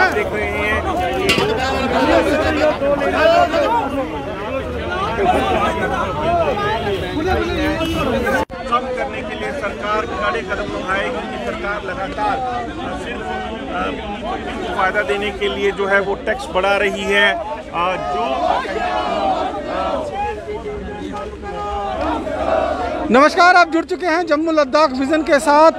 देख रहे हैं कम करने के लिए सरकार कड़े कदम उठाएगी कि सरकार लगातार सिर्फ फायदा देने के लिए जो है वो टैक्स बढ़ा रही है। नमस्कार, आप जुड़ चुके हैं जम्मू लद्दाख विजन के साथ।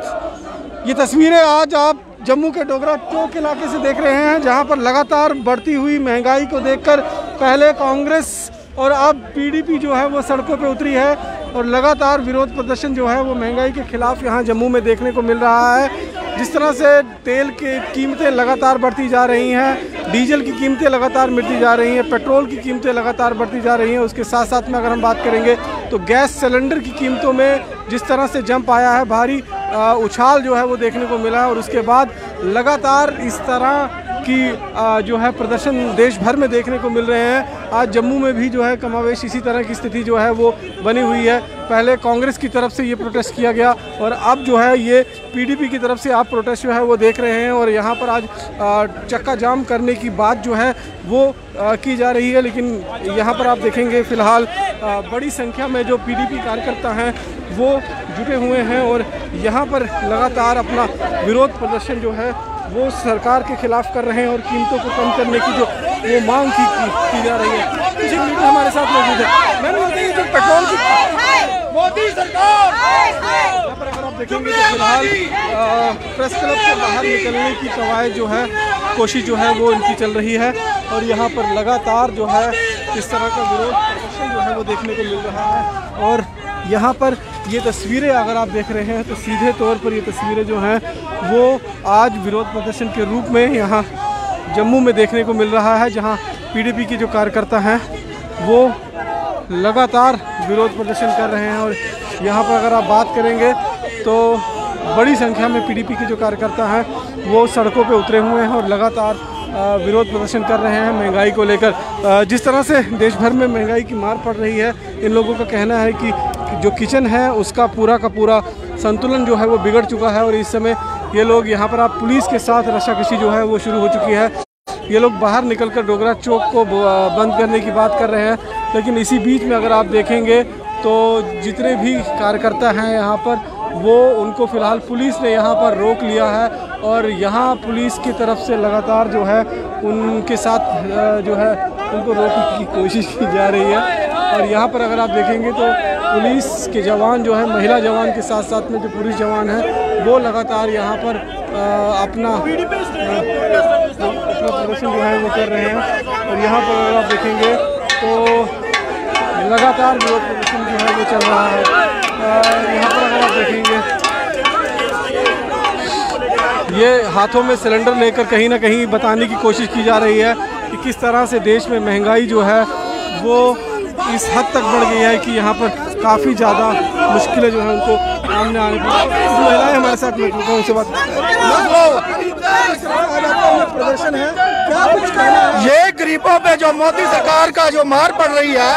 ये तस्वीरें आज आप जम्मू के डोगरा चौक इलाके से देख रहे हैं, जहां पर लगातार बढ़ती हुई महंगाई को देखकर पहले कांग्रेस और अब पीडीपी जो है वो सड़कों पे उतरी है और लगातार विरोध प्रदर्शन जो है वो महंगाई के खिलाफ यहां जम्मू में देखने को मिल रहा है। जिस तरह से तेल की कीमतें लगातार बढ़ती जा रही हैं, डीजल की कीमतें लगातार बढ़ती जा रही हैं, पेट्रोल की कीमतें लगातार बढ़ती जा रही हैं। उसके साथ साथ में अगर हम बात करेंगे तो गैस सिलेंडर की कीमतों में जिस तरह से जंप आया है, भारी उछाल जो है वो देखने को मिला है। और उसके बाद लगातार इस तरह की जो है प्रदर्शन देश भर में देखने को मिल रहे हैं। आज जम्मू में भी जो है कमावेश इसी तरह की स्थिति जो है वो बनी हुई है। पहले कांग्रेस की तरफ से ये प्रोटेस्ट किया गया और अब जो है ये पीडीपी की तरफ से आप प्रोटेस्ट जो है वो देख रहे हैं। और यहाँ पर आज चक्का जाम करने की बात जो है वो की जा रही है। लेकिन यहाँ पर आप देखेंगे फ़िलहाल बड़ी संख्या में जो पीडीपी कार्यकर्ता हैं वो जुटे हुए हैं और यहाँ पर लगातार अपना विरोध प्रदर्शन जो है वो सरकार के खिलाफ कर रहे हैं और कीमतों को कम करने की जो वो मांग की जा रही है। कुछ मीडिया हमारे साथ मौजूद है। मैंने बताया जो पेट्रोल की मोदी सरकार यहाँ पर अगर आप देखेंगे तो फिलहाल प्रेस क्लब से बाहर निकलने की कवायद जो है कोशिश जो है वो इनकी चल रही है और यहाँ पर लगातार जो है इस तरह का विरोध प्रदर्शन जो है वो देखने को मिल रहा है। और यहाँ पर ये तस्वीरें अगर आप देख रहे हैं तो सीधे तौर पर ये तस्वीरें जो हैं वो आज विरोध प्रदर्शन के रूप में यहाँ जम्मू में देखने को मिल रहा है, जहाँ पीडीपी के जो कार्यकर्ता हैं वो लगातार विरोध प्रदर्शन कर रहे हैं। और यहाँ पर अगर आप बात करेंगे तो बड़ी संख्या में पीडीपी के जो कार्यकर्ता हैं वो सड़कों पे उतरे हुए हैं और लगातार विरोध प्रदर्शन कर रहे हैं महंगाई को लेकर। जिस तरह से देश भर में महंगाई की मार पड़ रही है, इन लोगों का कहना है कि जो किचन है उसका पूरा का पूरा संतुलन जो है वो बिगड़ चुका है। और इस समय ये लोग यहाँ पर आप पुलिस के साथ रस्साकशी जो है वो शुरू हो चुकी है। ये लोग बाहर निकलकर डोगरा चौक को बंद करने की बात कर रहे हैं। लेकिन इसी बीच में अगर आप देखेंगे तो जितने भी कार्यकर्ता हैं यहाँ पर वो उनको फ़िलहाल पुलिस ने यहाँ पर रोक लिया है और यहाँ पुलिस की तरफ से लगातार जो है उनके साथ जो है उनको रोकने की कोशिश की जा रही है। और यहाँ पर अगर आप देखेंगे तो पुलिस के जवान जो है, महिला जवान के साथ साथ में जो पुरुष जवान हैं वो लगातार यहाँ पर अपना प्रदर्शन जो है वो कर रहे हैं। और यहाँ पर अगर आप देखेंगे तो लगातार विरोध प्रदर्शन जो है वो चल रहा है। यहाँ पर अगर आप देखेंगे ये हाथों में सिलेंडर लेकर कहीं ना कहीं बताने की कोशिश की जा रही है कि किस तरह से देश में महंगाई जो है वो इस हद तक बढ़ गई है कि यहाँ पर काफ़ी ज़्यादा मुश्किलें जो है उनको सामने आने पर। महिलाएं हमारे साथ मौजूद हैं, उनसे बात प्रदर्शन है, क्या कुछ कहना है? ये गरीबों पे जो मोदी सरकार का जो मार पड़ रही है,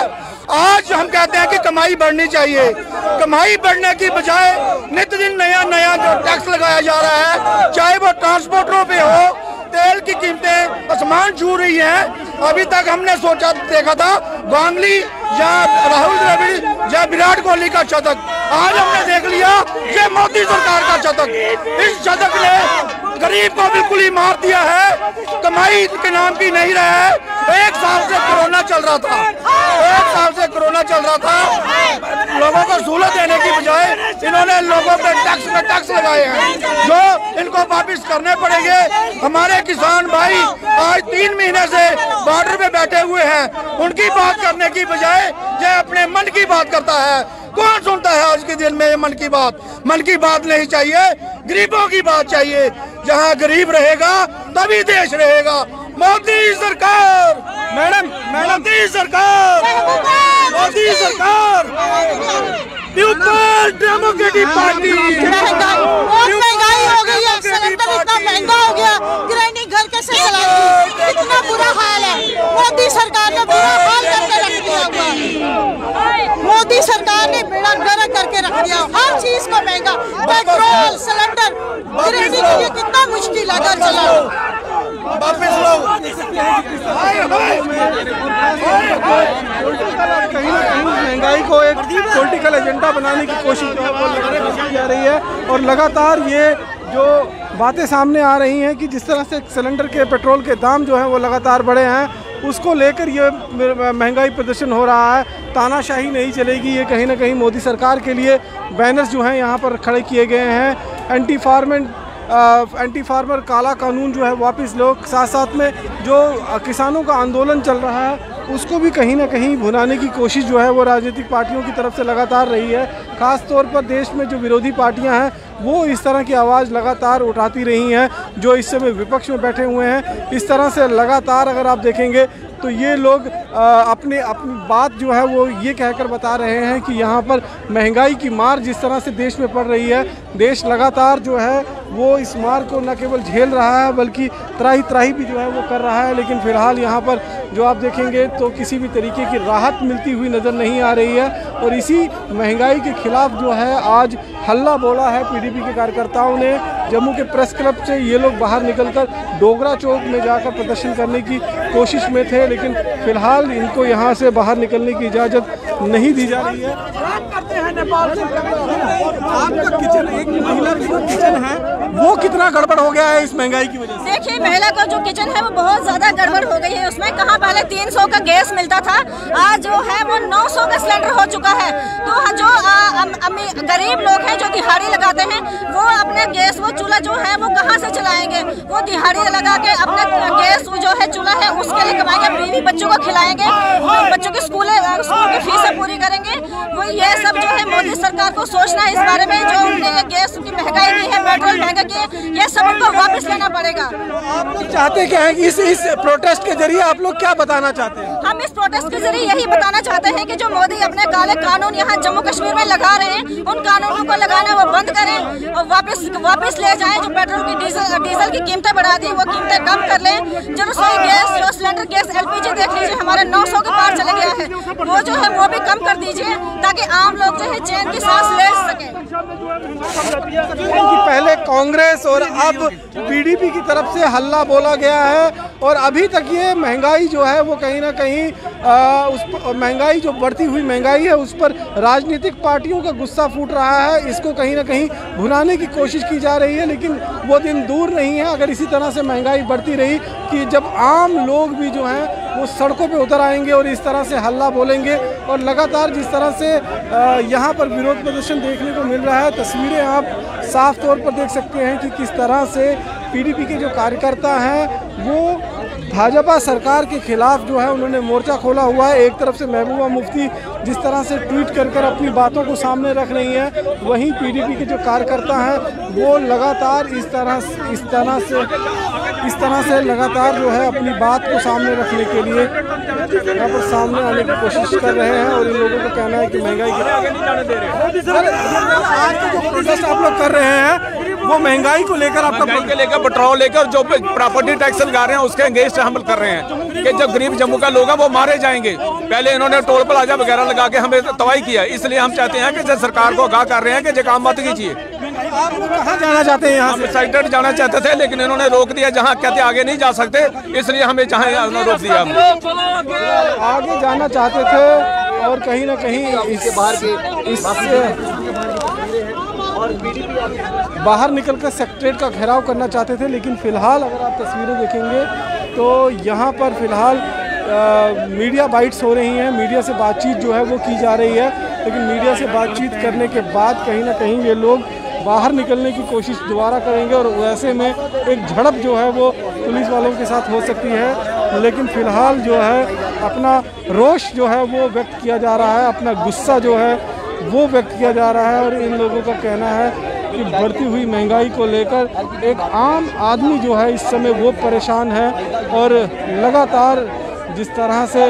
आज हम कहते हैं कि कमाई बढ़नी चाहिए। कमाई बढ़ने की बजाय नित्य दिन नया नया जो टैक्स लगाया जा रहा है, चाहे वो ट्रांसपोर्टरों पे हो, तेल की कीमतें आसमान छू रही हैं। अभी तक हमने सोचा देखा था गांगली या राहुल द्रविड़ या विराट कोहली का शतक, आज हमने देख लिया ये मोदी सरकार का शतक। इस शतक ने गरीब को बिल्कुल ही मार दिया है, कमाई के नाम की नहीं रहा है। एक साल से कोरोना चल रहा था, लोगों को सहूलत देने की बजाय इन्होंने लोगों पे टैक्स लगाए हैं जो इनको वापिस करने पड़ेंगे। हमारे किसान भाई आज 3 महीने से बॉर्डर पे बैठे हुए हैं, उनकी बात करने की बजाय ये अपने मन की बात करता है। कौन सुनता है आज के दिन में ये मन की बात नहीं चाहिए, गरीबों की बात चाहिए। जहाँ गरीब रहेगा तभी देश रहेगा। मोदी सरकार, मोदी सरकार पीपल्स डेमोक्रेटिक पार्टी। महंगाई हो गई है, सिलेंडर इतना महंगा हो गया, गृहिणी घर कैसे चलाएगी? इतना बुरा हाल है। मोदी सरकार ने बुरा हाल करके रख दिया हुआ, मोदी सरकार ने बेड़ा गर्क करके रख दिया। हर चीज को महंगा, पेट्रोल, सिलेंडर गृहिणी के लिए कितना मुश्किल है घर चलाना। कहीं ना कहीं महंगाई को एक पॉलिटिकल एजेंडा बनाने की कोशिश जो है वो की जा रही है और लगातार ये जो बातें सामने आ रही हैं कि जिस तरह से सिलेंडर के पेट्रोल के दाम जो हैं वो लगातार बढ़े हैं, उसको लेकर ये महंगाई प्रदर्शन हो रहा है। तानाशाही नहीं चलेगी, ये कहीं ना कहीं मोदी सरकार के लिए बैनर्स जो हैं यहाँ पर खड़े किए गए हैं। एंटी फार्मर काला कानून जो है वापस लो, साथ साथ में जो किसानों का आंदोलन चल रहा है उसको भी कहीं ना कहीं भुनाने की कोशिश जो है वो राजनीतिक पार्टियों की तरफ से लगातार रही है। ख़ास तौर पर देश में जो विरोधी पार्टियां हैं वो इस तरह की आवाज़ लगातार उठाती रही हैं, जो इस समय विपक्ष में बैठे हुए हैं। इस तरह से लगातार अगर आप देखेंगे तो ये लोग अपनी बात जो है वो ये कहकर बता रहे हैं कि यहाँ पर महंगाई की मार जिस तरह से देश में पड़ रही है, देश लगातार जो है वो इस मार को न केवल झेल रहा है बल्कि त्राही भी जो है वो कर रहा है। लेकिन फ़िलहाल यहाँ पर जो आप देखेंगे तो किसी भी तरीके की राहत मिलती हुई नज़र नहीं आ रही है। और इसी महंगाई के खिलाफ जो है आज हल्ला बोला है पीडीपी के कार्यकर्ताओं ने। जम्मू के प्रेस क्लब से ये लोग बाहर निकलकर डोगरा चौक में जाकर प्रदर्शन करने की कोशिश में थे, लेकिन फ़िलहाल इनको यहाँ से बाहर निकलने की इजाज़त नहीं दी जा रही है। आपका किचन, एक महिला का किचन है, वो कितना गड़बड़ हो गया है इस महंगाई की वजह से? देखिए, महिला का जो किचन है वो बहुत ज़्यादा गड़बड़ हो गई है। उसमें कहाँ पहले 300 का गैस मिलता था, आज जो है वो 900 का सिलेंडर हो चुका है। तो जो गरीब लोग हैं जो दिहाड़ी लगाते हैं वो अपने गैस वो चूल्हा जो है वो कहाँ से चलाएंगे? वो दिहाड़ी लगा के अपने गैस जो है चूल्हा है उसके लिए कमाएंगे, बीवी बच्चों को खिलाएंगे, बच्चों की स्कूल की फीसें पूरी करेंगे। वो ये सब जो है मोदी सरकार को सोचना है इस बारे में। जो उनने गैस की महंगाई की है, पेट्रोल महंगा की है, ये सब उनको वापस लेना पड़ेगा। आप लोग चाहते क्या है कि इस प्रोटेस्ट के जरिए आप लोग क्या बताना चाहते हैं? हम इस प्रोटेस्ट के जरिए यही बताना चाहते हैं कि जो मोदी अपने काले कानून यहाँ जम्मू कश्मीर में लगा रहे हैं, उन कानूनों को लगाना वो बंद करें और वापस ले जाएं। जो पेट्रोल की डीजल की कीमतें बढ़ा दी वो कीमतें कम कर लें। जो रसोई गैस, जो सिलेंडर गैस, LPG देख लीजिए हमारे 900 के पार चले गया है, वो जो है वो भी कम कर दीजिए ताकि आम लोग जो है चैन की सांस ले सकें। पहले कांग्रेस और अब पीडीपी की तरफ से हल्ला बोला गया है और अभी तक ये महंगाई जो है वो कहीं ना कहीं उस महंगाई जो बढ़ती हुई महंगाई है उस पर राजनीतिक पार्टियों का गुस्सा फूट रहा है। इसको कहीं ना कहीं भुनाने की कोशिश की जा रही है, लेकिन वो दिन दूर नहीं है अगर इसी तरह से महंगाई बढ़ती रही कि जब आम लोग भी जो हैं वो सड़कों पे उतर आएंगे और इस तरह से हल्ला बोलेंगे। और लगातार जिस तरह से यहाँ पर विरोध प्रदर्शन देखने को मिल रहा है, तस्वीरें आप साफ तौर पर देख सकते हैं कि किस तरह से पीडीपी के जो कार्यकर्ता हैं वो भाजपा सरकार के खिलाफ जो है उन्होंने मोर्चा खोला हुआ है। एक तरफ से महबूबा मुफ्ती जिस तरह से ट्वीट कर अपनी बातों को सामने रख रही हैं, वहीं पीडीपी के जो कार्यकर्ता हैं वो लगातार इस तरह से लगातार जो है अपनी बात को सामने रखने के लिए यहाँ पर सामने आने की कोशिश कर रहे हैं। और इन लोगों का कहना है कि महंगाई के आज जो प्रोटेस्ट आप लोग कर रहे हैं वो महंगाई को लेकर, आपका पेट्रोल लेकर जो प्रॉपर्टी टैक्स लगा रहे हैं उसके अगेंस्ट हमल कर रहे हैं कि जब गरीब जम्मू का लोग हैं वो मारे जाएंगे। पहले इन्होंने टोल प्लाजा वगैरह लगा के हमें तबाही किया, इसलिए हम चाहते हैं कि सरकार को आगाह कर रहे हैं कि ये काम मत कीजिए। आप कहाँ जाना चाहते हैं? यहाँ हम साइड जाना चाहते थे लेकिन इन्होंने रोक दिया, जहाँ कहते आगे नहीं जा सकते इसलिए हमें जहाँ रोक दिया। हम आगे जाना चाहते थे और कहीं ना कहीं इससे बाहर निकलकर सेक्रेटरीट का घेराव करना चाहते थे। लेकिन फ़िलहाल अगर आप तस्वीरें देखेंगे तो यहाँ पर फ़िलहाल मीडिया बाइट्स हो रही हैं, मीडिया से बातचीत जो है वो की जा रही है। लेकिन मीडिया से बातचीत करने के बाद कहीं ना कहीं ये लोग बाहर निकलने की कोशिश दोबारा करेंगे और वैसे में एक झड़प जो है वो पुलिस वालों के साथ हो सकती है। लेकिन फ़िलहाल जो है अपना रोष जो है वो व्यक्त किया जा रहा है, अपना गुस्सा जो है वो व्यक्त किया जा रहा है। और इन लोगों का कहना है कि बढ़ती हुई महंगाई को लेकर एक आम आदमी जो है इस समय वो परेशान है। और लगातार जिस तरह से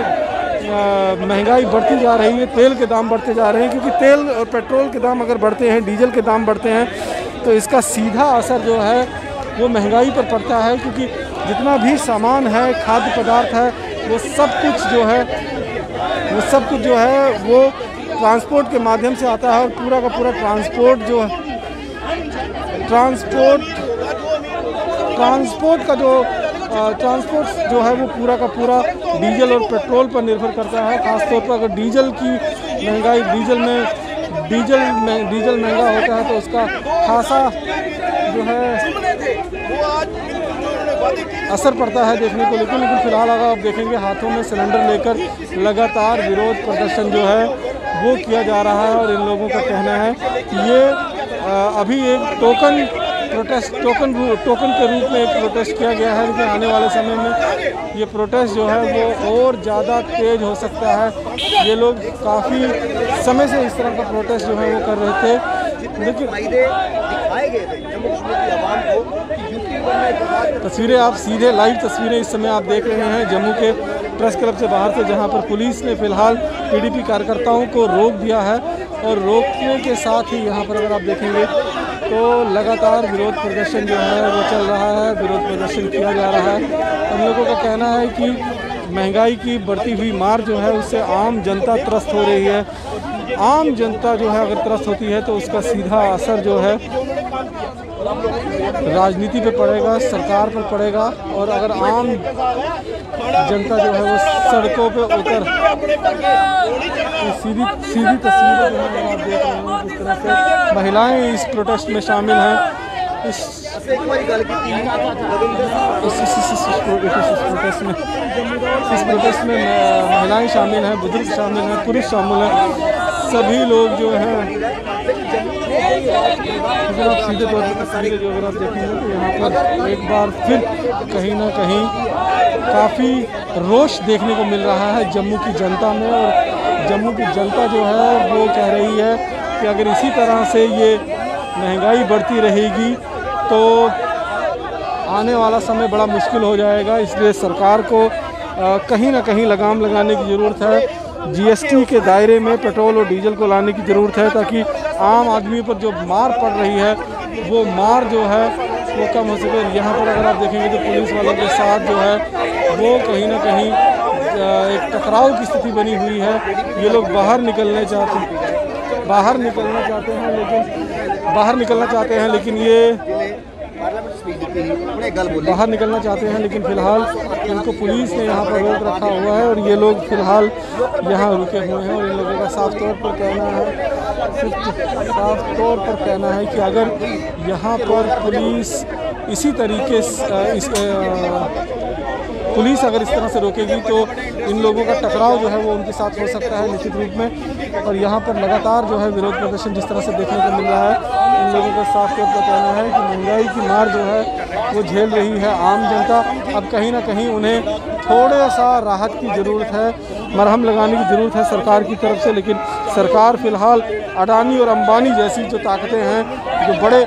महंगाई बढ़ती जा रही है, तेल के दाम बढ़ते जा रहे हैं, क्योंकि तेल और पेट्रोल के दाम अगर बढ़ते हैं, डीजल के दाम बढ़ते हैं तो इसका सीधा असर जो है वो महंगाई पर पड़ता है। क्योंकि जितना भी सामान है, खाद्य पदार्थ है, वो सब कुछ जो है वो ट्रांसपोर्ट के माध्यम से आता है और पूरा का पूरा ट्रांसपोर्ट जो ट्रांसपोर्ट का जो ट्रांसपोर्ट जो है वो पूरा का पूरा डीजल और पेट्रोल पर निर्भर करता है। ख़ासतौर पर अगर डीजल की महंगाई डीजल महंगा होता है तो उसका खासा जो है असर पड़ता है देखने को। लेकिन फिलहाल अगर आप देखेंगे हाथों में सिलेंडर लेकर लगातार विरोध प्रदर्शन जो है वो किया जा रहा है। और इन लोगों का कहना है कि ये अभी एक टोकन के रूप में एक प्रोटेस्ट किया गया है, लेकिन आने वाले समय में ये प्रोटेस्ट जो है वो और ज़्यादा तेज हो सकता है। ये लोग काफ़ी समय से इस तरह का प्रोटेस्ट जो है वो कर रहे थे। लेकिन तस्वीरें आप सीधे लाइव तस्वीरें इस समय आप देख रहे हैं जम्मू के प्रेस क्लब से बाहर से, जहां पर पुलिस ने फिलहाल पीडीपी कार्यकर्ताओं को रोक दिया है। और रोकने के साथ ही यहां पर अगर आप देखेंगे तो लगातार विरोध प्रदर्शन जो है वो चल रहा है, विरोध प्रदर्शन किया जा रहा है। उन लोगों का कहना है कि महंगाई की बढ़ती हुई मार जो है उससे आम जनता त्रस्त हो रही है। आम जनता जो है अगर त्रस्त होती है तो उसका सीधा असर जो है राजनीति पे पड़ेगा, सरकार पर पड़ेगा। और अगर आम जनता जो है वो सड़कों पे उतर सीधी तस्वीरें जो है आप देख रहे हैं किस तरह से महिलाएं इस प्रोटेस्ट में शामिल हैं। इस प्रोटेस्ट में महिलाएं शामिल हैं, बुजुर्ग शामिल हैं, पुरुष शामिल हैं, सभी लोग जो हैं। अगर आप सीधे तौर पर तस्वीरें जो अगर आप देखेंगे तो यहाँ पर एक बार फिर कहीं ना कहीं काफ़ी रोष देखने को मिल रहा है जम्मू की जनता में। और जम्मू की जनता जो है वो कह रही है कि अगर इसी तरह से ये महंगाई बढ़ती रहेगी तो आने वाला समय बड़ा मुश्किल हो जाएगा। इसलिए सरकार को कहीं ना कहीं लगाम लगाने की ज़रूरत है। जीएसटी के दायरे में पेट्रोल और डीजल को लाने की ज़रूरत है ताकि आम आदमी पर जो मार पड़ रही है वो मार जो है वो कम हो सके। यहाँ पर अगर आप देखेंगे तो पुलिस वालों के साथ जो है वो कहीं ना कहीं एक टकराव की स्थिति बनी हुई है। ये लोग बाहर निकलना चाहते हैं लेकिन फिलहाल इनको पुलिस ने यहाँ पर रोक रखा हुआ है। और ये लोग फिलहाल यहाँ रुके हुए हैं। और इन लोगों का साफ तौर पर कहना है कि अगर यहाँ पर पुलिस इसी तरीके से पुलिस अगर इस तरह से रोकेगी तो इन लोगों का टकराव जो है वो उनके साथ हो सकता है निश्चित रूप में। और यहाँ पर लगातार जो है विरोध प्रदर्शन जिस तरह से देखने को मिल रहा है, इन लोगों का साफ तौर पर कहना है कि महंगाई की मार जो है वो झेल रही है आम जनता। अब कहीं ना कहीं उन्हें थोड़ा सा राहत की ज़रूरत है, मरहम लगाने की ज़रूरत है सरकार की तरफ से। लेकिन सरकार फ़िलहाल अडानी और अंबानी जैसी जो ताकतें हैं, जो बड़े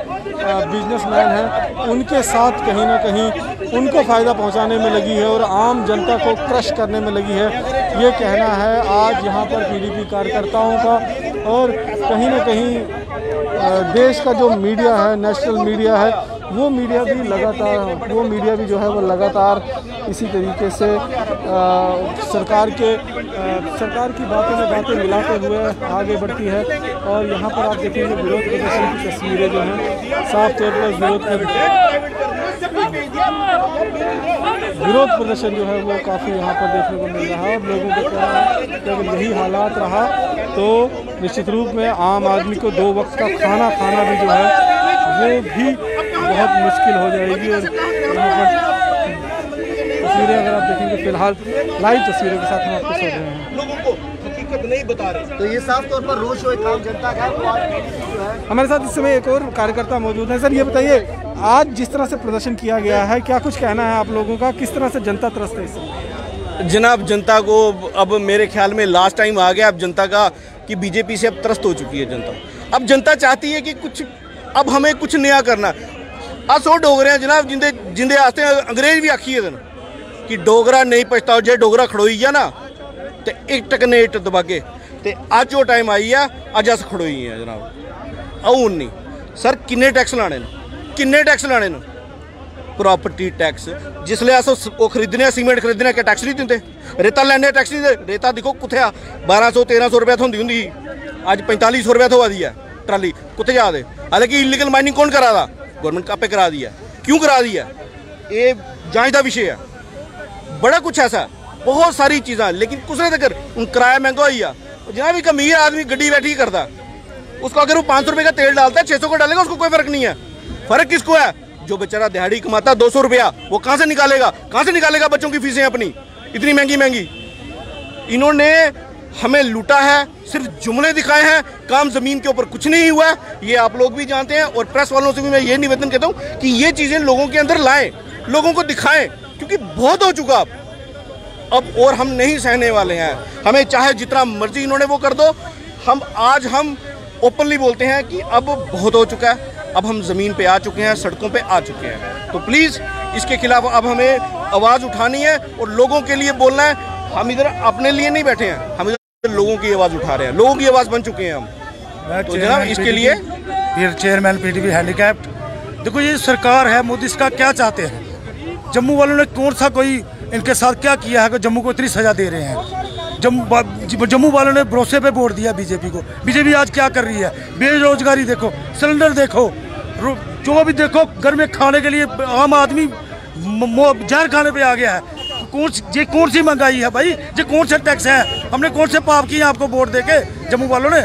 बिजनेसमैन हैं, उनके साथ कहीं ना कहीं उनको फ़ायदा पहुंचाने में लगी है और आम जनता को क्रश करने में लगी है। ये कहना है आज यहाँ पर पीडीपी कार्यकर्ताओं का। और कहीं ना कहीं देश का जो मीडिया है, नेशनल मीडिया है, वो मीडिया भी जो है वो लगातार इसी तरीके से सरकार की बातों में बातें मिलाते हुए आगे बढ़ती है। और यहाँ पर आप देखेंगे विरोध प्रदर्शन की तस्वीरें जो हैं साफ तौर पर विरोध प्रदर्शन जो है वो काफ़ी यहाँ पर देखने को मिल रहा है। और लोगों को कहना है कि अगर यही हालात रहा तो निश्चित रूप में आम आदमी को 2 वक्त का खाना खाना भी जो है वो भी बहुत मुश्किल हो जाएगी। और यहाँ पर तस्वीरें अगर आप देखेंगे फिलहाल लाइव तस्वीरों के साथ हम आपको सौंप रहे हैं, लोगों को हकीकत नहीं बता रहे। तो ये साफ तौर पर रोष हो आम जनता का। हमारे साथ इस समय एक और कार्यकर्ता मौजूद है। सर ये बताइए, आज जिस तरह से प्रदर्शन किया गया है, क्या कुछ कहना है आप लोगों का? किस तरह से जनता त्रस्त है इस समय? जनाब, जनता को अब मेरे ख्याल में लास्ट टाइम आ गया अब जनता का कि बीजेपी से अब त्रस्त हो चुकी है जनता। अब जनता चाहती है कि कुछ अब हमें कुछ नया करना। सो डोगरे हैं जनाब जिंदे आस्ते अंग्रेज भी आखिए कि डोगरा नहीं पछताओ, जे डोगरा खड़ोई है ना तो एक टकने इट दबागे। तो अज वो टाइम आई है, अज अस खड़ोई हैं जनाब। हून नहीं सर, किन्ने टैक्स लाने न प्रॉपर्टी टैक्स। जिसले अस वो खरीदने सीमेंट खरीदने क्या टैक्स नहीं दिंदे? रेता लैने टैक्स नहीं दे? रेता दिक्खो कुत्थे आ 1200-1300 रुपया थोंदी हुंदी अज 4500 रुपया थोआ दी है ट्राली, कुत्थे जा दे? हालांकि इलीगल माइनिंग कौन करा दा? गवर्नमेंट आपे करा दिया, क्यों करा दिया, ये जांच का विषय है। बड़ा कुछ ऐसा बहुत सारी चीज़ा, लेकिन कुछ नहीं तक हूँ किराया महंगा हुई है। जहाँ भी एक अमीर आदमी गड्डी बैठी करता, उसको अगर वो 500 रुपये का तेल डालता है 600 का डालेगा, उसको कोई फर्क नहीं है। फर्क किसको है? जो बेचारा दिहाड़ी कमाता 200 रुपया, वो कहाँ से निकालेगा? कहाँ से निकालेगा बच्चों की फीसें अपनी इतनी महंगी महंगी? इन्होंने हमें लूटा है, सिर्फ जुमले दिखाए हैं, काम जमीन के ऊपर कुछ नहीं हुआ है। ये आप लोग भी जानते हैं, और प्रेस वालों से भी मैं ये निवेदन कहता हूँ कि ये चीज़ें लोगों के अंदर लाएं, लोगों को दिखाएं, क्योंकि बहुत हो चुका अब और हम नहीं सहने वाले हैं। हमें चाहे जितना मर्जी इन्होंने वो कर दो, हम ओपनली बोलते हैं कि अब बहुत हो चुका है, अब हम ज़मीन पे आ चुके हैं, सड़कों पे आ चुके हैं। तो प्लीज़ इसके खिलाफ अब हमें आवाज़ उठानी है और लोगों के लिए बोलना है। हम इधर अपने लिए नहीं बैठे हैं, हम इधर लोगों की आवाज़ उठा रहे हैं, लोगों की आवाज़ बन चुके हैं हम। तो जनाब इसके लिए फिर चेयरमैन पीडीपी हैंडीकैप्ड, देखो ये सरकार है, मोदी इसका क्या चाहते हैं? जम्मू वालों ने कौन सा कोई इनके साथ क्या किया है कि जम्मू को इतनी सजा दे रहे हैं? जम्मू वालों ने भरोसे पे वोट दिया बीजेपी को। बीजेपी आज क्या कर रही है? बेरोजगारी देखो, सिलेंडर देखो, जो भी देखो, घर में खाने के लिए आम आदमी जहर खाने पे आ गया है। कौन सी महंगाई है भाई? ये कौन से टैक्स है? हमने कौन से पाप किए आपको वोट देके जम्मू वालों ने?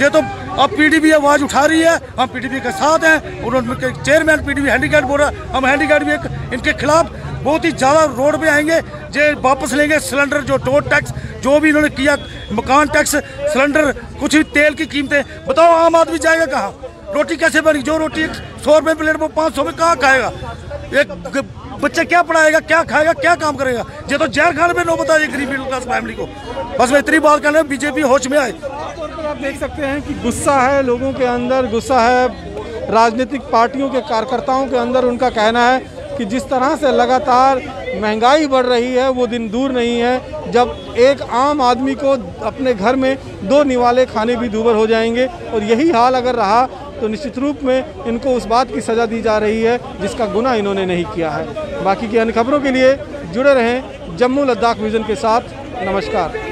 ये तो अब पीडीपी आवाज़ उठा रही है, हम पीडीपी के साथ हैं। उन्होंने चेयरमैन पीडीपी हैंडीकैप्ड बोल रहा, हम हैंडीकैप्ड भी इनके खिलाफ बहुत ही ज़्यादा रोड पे आएंगे। जे वापस लेंगे सिलेंडर, जो टोल टैक्स जो भी इन्होंने किया, मकान टैक्स, सिलेंडर, कुछ भी तेल की कीमतें, बताओ आम आदमी जाएगा कहाँ? रोटी कैसे बनी? जो रोटी 100 रुपये प्लेट वो 500 में कहाँ खाएगा? एक बच्चा क्या पढ़ाएगा, क्या खाएगा, क्या काम करेगा? ये तो जहर खाने पे नो बताइए गरीब मिडिल क्लास फैमिली को। बस मैं इतनी बात कहना, बीजेपी होश में आए। आप देख सकते हैं कि गुस्सा है लोगों के अंदर, गुस्सा है राजनीतिक पार्टियों के कार्यकर्ताओं के अंदर। उनका कहना है कि जिस तरह से लगातार महंगाई बढ़ रही है वो दिन दूर नहीं है जब एक आम आदमी को अपने घर में 2 निवाले खाने भी दूभर हो जाएंगे। और यही हाल अगर रहा तो निश्चित रूप में इनको उस बात की सज़ा दी जा रही है जिसका गुनाह इन्होंने नहीं किया है। बाकी की अन्य खबरों के लिए जुड़े रहें जम्मू लद्दाख विज़न के साथ। नमस्कार।